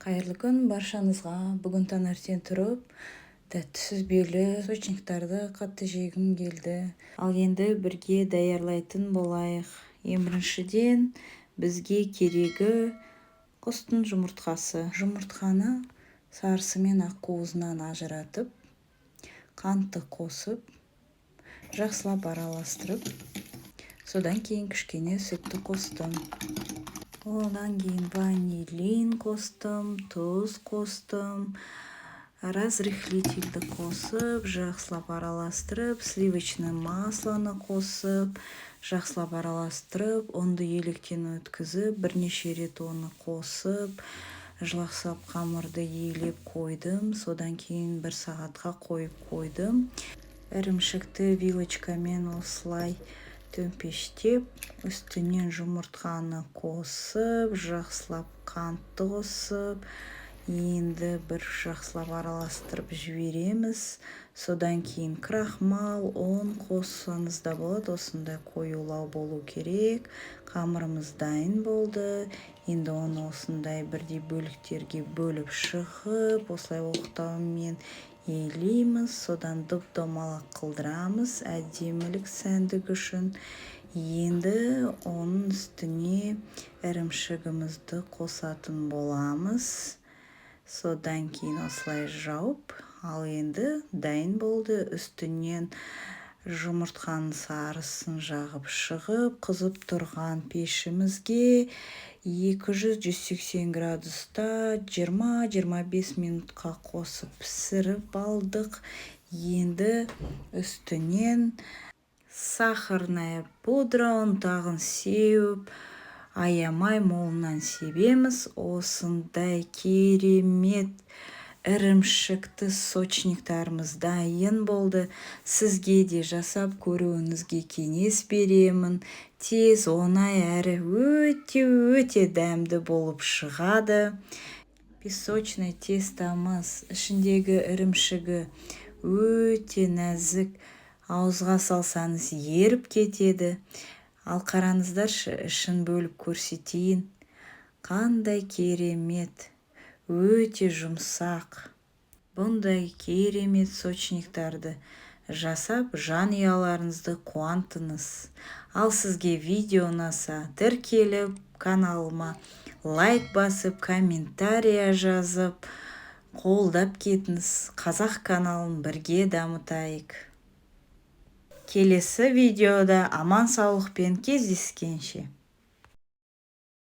Кайырлы күн баршаңызға. Бүгін таңертең тұрып, сүзбелі сочниктарды қатты жегім келді. Ал енді бірге даярлайтын болайық. Ең біріншіден бізге керегі құстың жұмыртқасы. Жұмыртқаны сарысы мен ақуызынан ажыратып, қантты қосып, жақсылап араластырып, содан кейін кішкене сүтті қостым. Одан кейін ванилин қостым, тұз қостым, разрыхлительді қосып, жақсылап араластырып, сливочный маслоны қосып, жақсылап араластырып, онды електен өткізіп, бірнеше рет оны қосып, жақсылап қамырды елеп қойдым. Содан кейін 1 сағатқа қойып қойдым. Ірімшікті вилочкамен осылай төмпештеп, үстінен жұмыртқаны қосып, жақсылап қантты қосып, енді бір жақсылап араластырып жібереміз. Содан кейін крахмал, ұн қоссаңыз да болады, осындай қоюлау болу керек. Қамырымыз дайын болды. Енді оны осындай бірдей бөліктерге бөліп шығып, осылай оқтаумен елейміз, содан домалақ қылдырамыз, әдемілік сәндік үшін. Енді оның үстіне ірімшігімізді қосатын боламыз. Содан кейін осылай жауып, ал енді дайын болды. Үстінен жұмыртқаның сарысын жағып шығып, қызып тұрған пешімізге 200-180 градуста 20-25 минутқа қосып пісіріп алдық. Енді үстінен сахарная пудра, ұнтағын сеуіп, аямай молынан себеміз. Осындай керемет ірімшікті сочниктарымыз дайын болды. Сізге де жасап көруіңізге кеңес беремін. Тез, оңай әрі өте дәмді болып шығады. Песочный тестамыз, ішіндегі ірімшігі өте нәзік, ауызға салсаңыз еріп кетеді. Ал қараңыздаршы, ішін бөліп көрсетейін. Қандай керемет, өте жұмсақ. Бұндай керемет сочниктарды жасап, жанұяларыңызды қуантыңыз. Ал сізге видео ұнаса, тіркеліп, каналыма лайк басып, комментария жазып, қолдап кетіңіз. Қазақ каналын бірге дамытайық. Келесі видеода аман саулықпен кездескенше.